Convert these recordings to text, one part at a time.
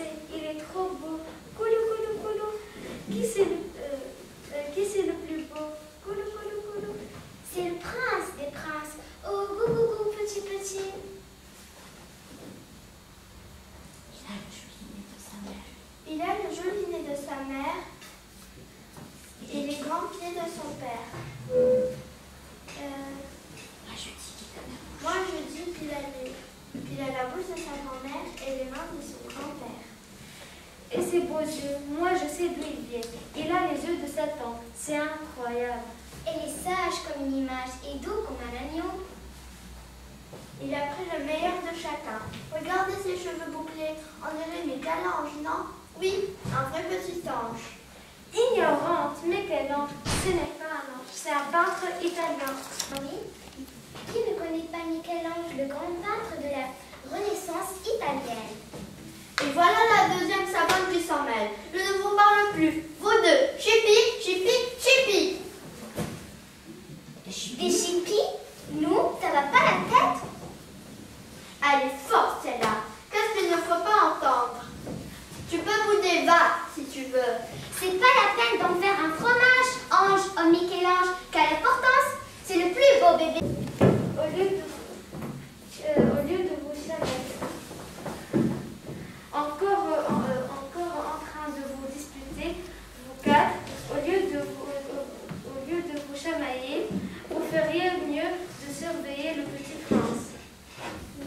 danser, il est trop beau. Koulou, koulou, koulou. Qui c'est le plus beau? Koulou, koulou, koulou. C'est le prince des princes. Oh, gou, gou, gou, petit, petit. Il a le joli nez de sa mère et les grands pieds de son père. Moi, je dis qu'il a la bouche de sa grand-mère et les mains de son grand-père. Et ses beaux yeux, moi, je sais d'où il vient. Il a les yeux de Satan. C'est incroyable. Elle est sage comme une image et doux comme un agneau. Il a pris le meilleur de chacun. Regardez ses cheveux bouclés. On dirait Michel-Ange, non? Oui, un vrai petit ange. Ignorante, mais quel ange? Ce n'est pas un ange, c'est un peintre italien. Oui. Qui ne connaît pas Michel-Ange, le grand peintre de la Renaissance italienne? Et voilà la deuxième savane qui s'en mêle. Je ne vous parle plus. Vous deux, chipi, chipi, chipi. Des chippies? Nous, ça va pas la tête? Elle est forte celle-là. Qu'est-ce qu'il ne faut pas entendre? Tu peux bouder, va, si tu veux. C'est pas la peine d'en faire un fromage, ange, oh Michel-Ange. Quelle importance? C'est le plus beau bébé. Au lieu de vous chamailler, encore en train de vous disputer, vous quatre, au lieu de vous chamailler, vous feriez mieux de surveiller le petit prince.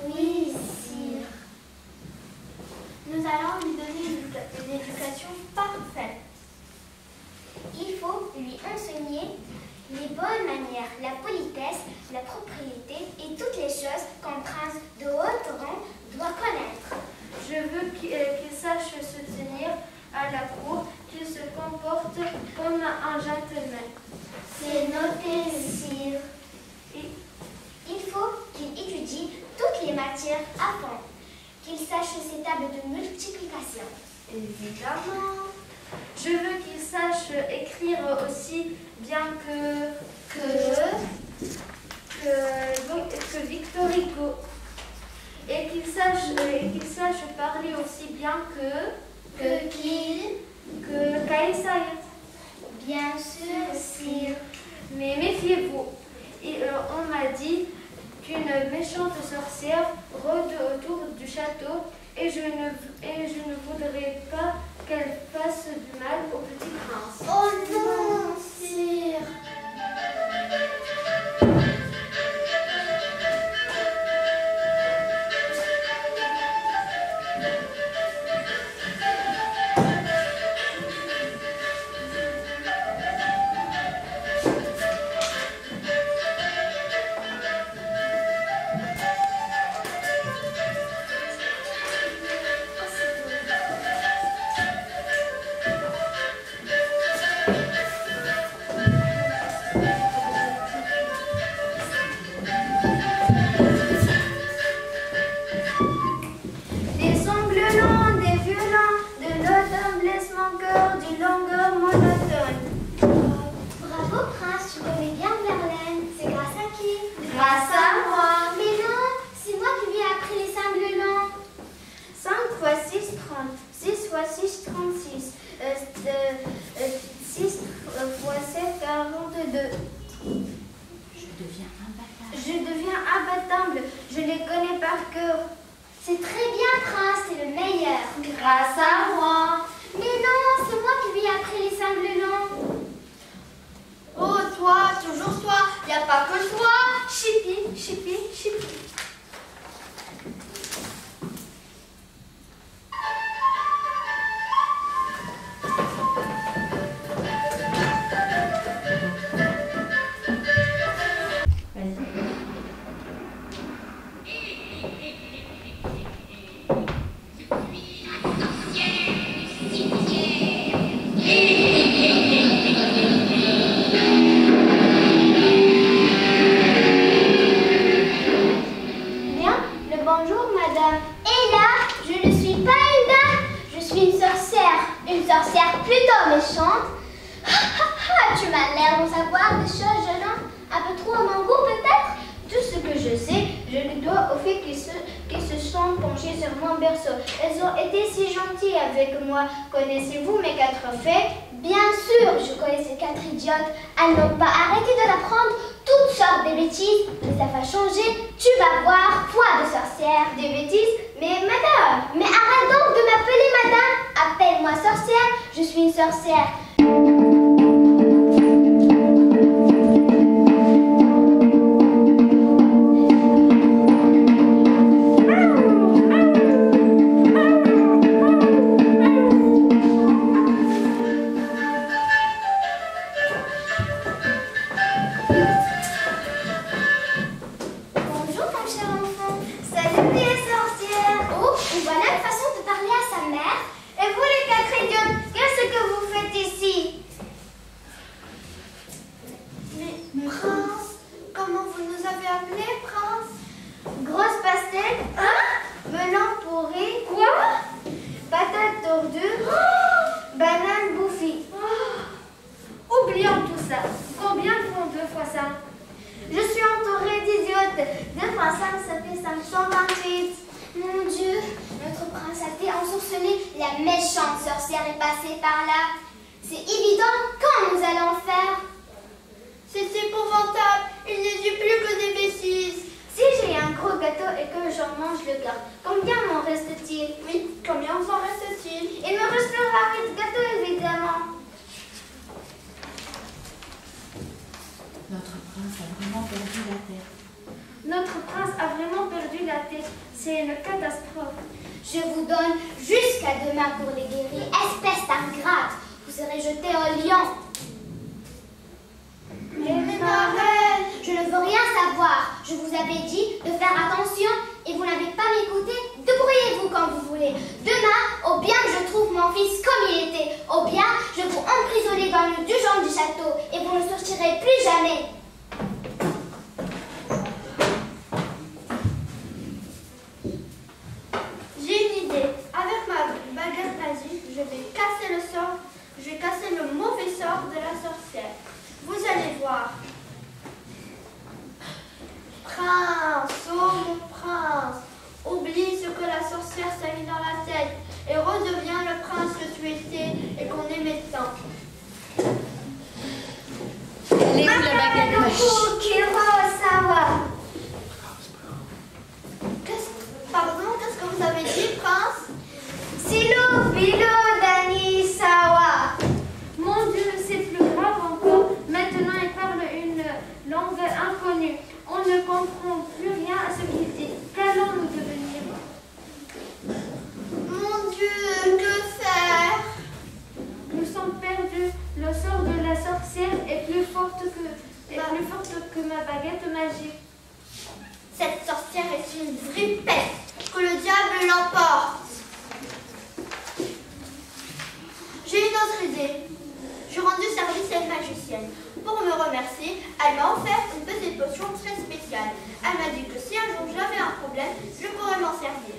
Oui, sire. Nous allons lui donner une éducation parfaite. Il faut lui enseigner les bonnes manières, la politesse, la propriété et toutes les choses qu'un prince de haut rang doit connaître. Je veux qu'il sache se tenir à la cour, qu'il se comporte comme un gentleman. C'est noté, sire. Il faut qu'il étudie toutes les matières à fond, qu'il sache ses tables de multiplication. Évidemment. Je veux qu'il sache écrire aussi bien que Victor Hugo. Et qu'il sache parler aussi bien que Kaysa Saïd. Bien sûr, sire. Mais méfiez-vous. On m'a dit qu'une méchante sorcière rôde autour du château et je ne voudrais pas qu'elle fasse du mal au petit prince. Oh non, sire. Je deviens imbattable. Je les connais par cœur. C'est très bien, prince, c'est le meilleur. Grâce à moi. Mais non, c'est moi qui lui ai appris les cinglelons. Oh, toi, toujours toi. Il n'y a pas que toi. Chipi, chipi, chipi. Bonjour madame. Et là, je ne suis pas une dame, je suis une sorcière plutôt méchante. Tu m'as l'air de savoir des choses, jeune homme, un peu trop à mon goût peut-être. Tout ce que je sais, je le dois au fait qu'ils se sont penchés sur mon berceau. Elles ont été si gentilles avec moi. Connaissez-vous mes 4 fées? Bien sûr, je connais ces 4 idiotes. Elles n'ont pas arrêté de l'apprendre toutes sortes de bêtises, mais ça va changer. Tu vas voir, foi de sorcière. Des bêtises? Mais madame, mais arrête donc de m'appeler madame. Appelle-moi sorcière, je suis une sorcière. Je vous donne jusqu'à demain pour les guérir. Espèce d'ingrate, vous serez jeté au lion. Mais ma reine, je ne veux rien savoir. Je vous avais dit de faire attention et vous n'avez pas m'écouté. Débrouillez-vous quand vous voulez. Demain, au bien que je trouve mon fils comme il était, au bien, je vous emprisonnerai dans le donjon du château et vous ne sortirez plus jamais. Je vais casser le mauvais sort de la sorcière. Vous allez voir. Prince, oh mon prince, oublie ce que la sorcière s'est mis dans la tête et redeviens le prince que tu étais et qu'on aimait tant. Laisse la baguette magique. Pardon, qu'est-ce que vous avez dit, prince? Silo, Bilo, Dani, Sawa. Mon Dieu, c'est plus grave encore. Maintenant, il parle une langue inconnue. On ne comprend plus rien à ce qu'il dit. Qu'allons-nous devenir? Mon Dieu, que faire? Nous sommes perdus. Le sort de la sorcière est plus forte que ma baguette magique. Cette sorcière est une vraie peste. Que le diable l'emporte. J'ai une autre idée. J'ai rendu service à une magicienne. Pour me remercier, elle m'a offert une petite potion très spéciale. Elle m'a dit que si un jour j'avais un problème, je pourrais m'en servir.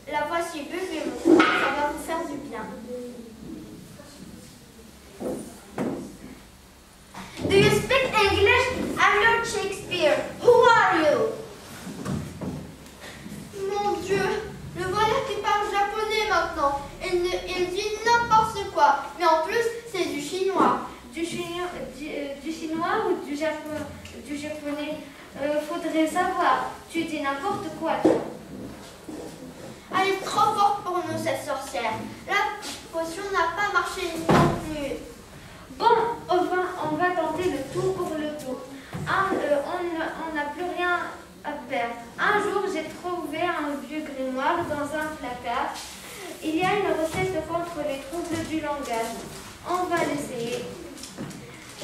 La voici, buvez mon sang, ça va vous faire du bien. Do you speak English? I'm Lord Shakespeare. Who are you? Mon Dieu, le voilà qui parle japonais maintenant. Il dit n'importe quoi. Mais en plus, c'est du chinois. Du chinois ou du japonais? Faudrait savoir. Tu dis n'importe quoi, toi. Elle est trop forte pour nous, cette sorcière. La potion n'a pas marché non plus. Bon, on va tenter le tour pour le tour. On n'a plus rien à perdre. Un jour, j'ai trouvé un vieux grimoire dans un placard. Il y a une recette contre les troubles du langage. On va l'essayer.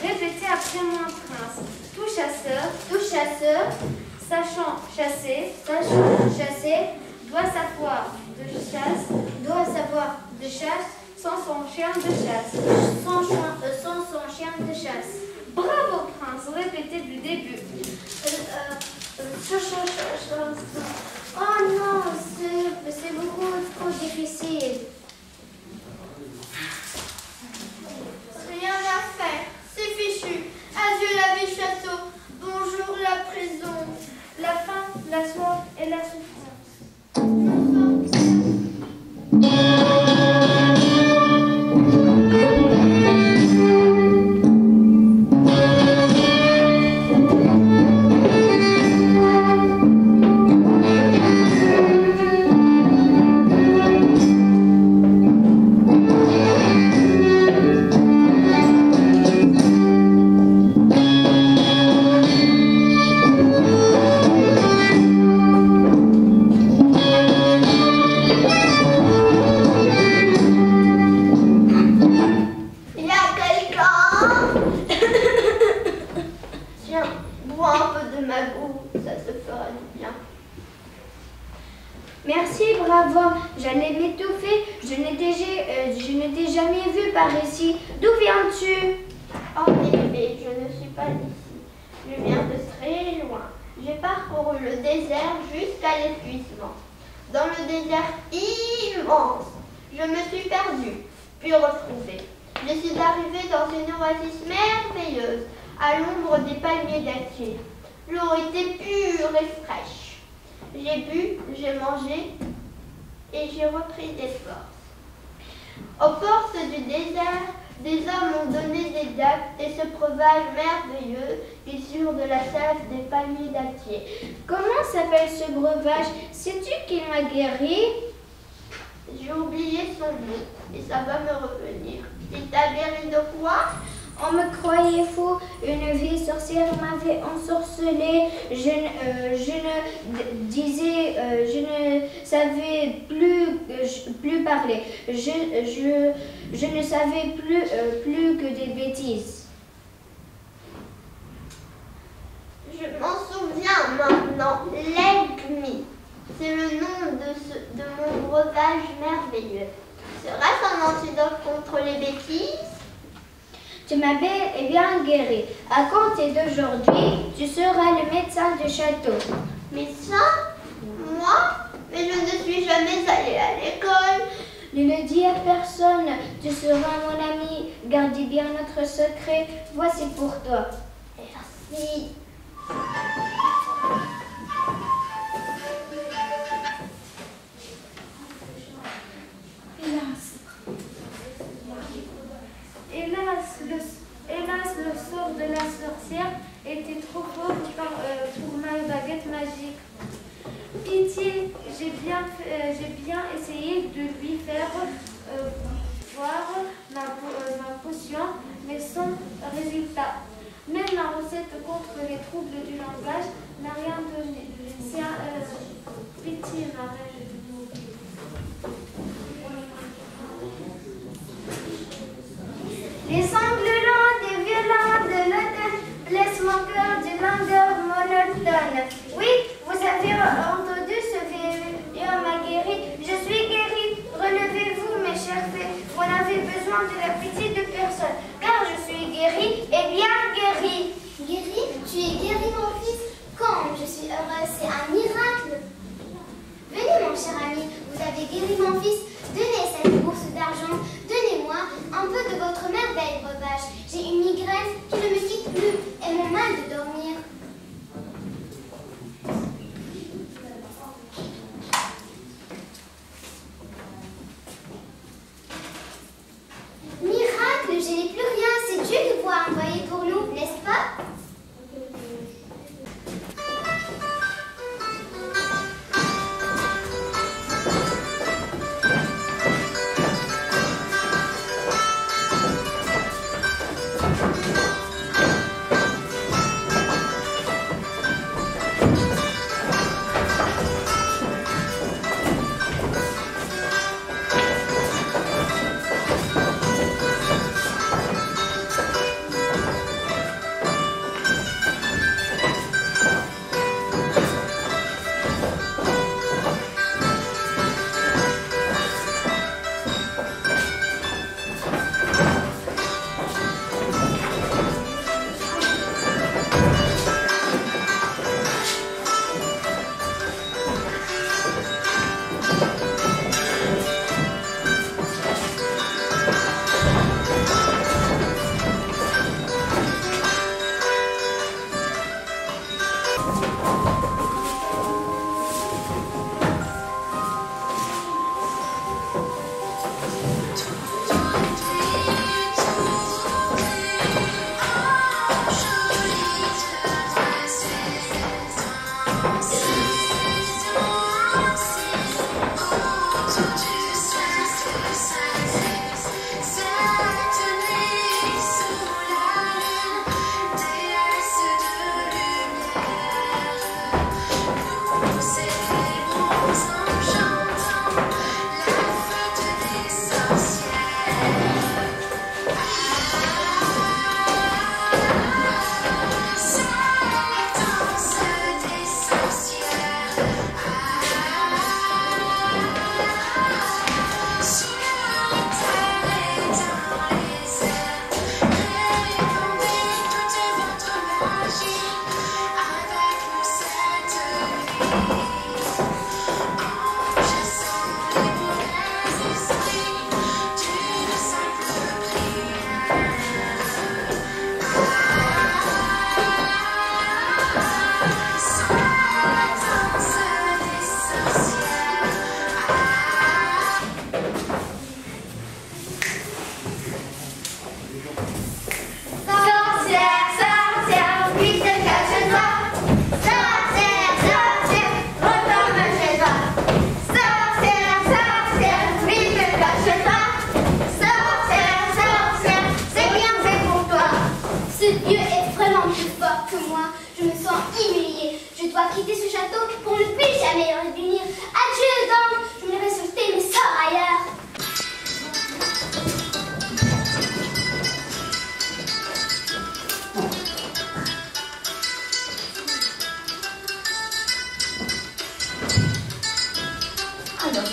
Répétez après moi, prince. Tout chasseur, sachant chasser, doit savoir de chasse, sans son chien de chasse. Sans son chien de chasse. Bravo, prince. Répétez du début. Oh non, c'est beaucoup trop difficile. Rien à faire. C'est Merci, bravo. J'allais m'étouffer. Je ne t'ai jamais vu par ici. D'où viens-tu? Oh bébé, je ne suis pas d'ici. Je viens de très loin. J'ai parcouru le désert jusqu'à l'épuisement. Dans le désert immense, je me suis perdue, puis retrouvée. Je suis arrivée dans une oasis merveilleuse, à l'ombre des palmiers dattiers. L'eau était pure et fraîche. J'ai bu, j'ai mangé et j'ai repris des forces. Aux portes du désert, des hommes ont donné des dattes et ce breuvage merveilleux issu de la sève des palmiers dattiers. Comment s'appelle ce breuvage? Sais-tu qui m'a guéri? J'ai oublié son nom et ça va me revenir. Il t'a guéri de quoi? On me croyait fou, une vieille sorcière m'avait ensorcelé, je ne savais plus parler, je ne savais plus que des bêtises. Je m'en souviens maintenant, l'Egmi. C'est le nom de mon breuvage merveilleux. Sera-ce un antidote contre les bêtises? Tu m'as bel et bien guéri. À compter d'aujourd'hui, tu seras le médecin du château. Médecin? Moi? Mais je ne suis jamais allée à l'école. Ne le dis à personne. Tu seras mon ami. Gardez bien notre secret. Voici pour toi. Merci. Hélas, le sort de la sorcière était trop fort pour ma baguette magique. Pitié, j'ai bien essayé de lui faire boire ma potion, mais sans résultat. Même la recette contre les troubles du langage n'a rien donné. Pitié, ma reine. Les sanglots des violents de l'automne blessent mon cœur d'une langueur monotone. Oui, vous avez entendu ce vieux m'a guéri. Je suis guérie. Relevez-vous, mes chers fées. Vous n'avez besoin de la pitié de personne, car je suis guérie et bien guérie. Guérie? Tu es guérie, mon fils? Quand je suis heureuse, c'est un miracle. Venez, mon cher ami, vous avez guéri mon fils. Donnez cette bourse d'argent. Donnez-moi un peu de votre merveille breuvage. J'ai une migraine qui ne me quitte plus et mon mal de dormir. Miracle, je n'ai plus rien. C'est Dieu qui vous a envoyé pour nous, n'est-ce pas?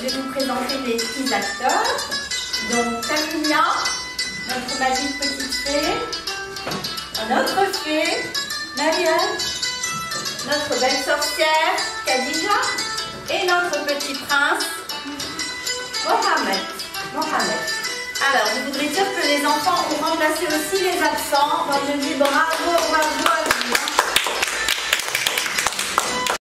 vais vous présenter les petits acteurs. Donc Camilla, notre magique petite fée, notre fée, Marianne, notre belle sorcière, Khadija, et notre petit prince, Mohamed. Alors, je voudrais dire que les enfants ont remplacé aussi les absents. Donc je dis bravo, bravo à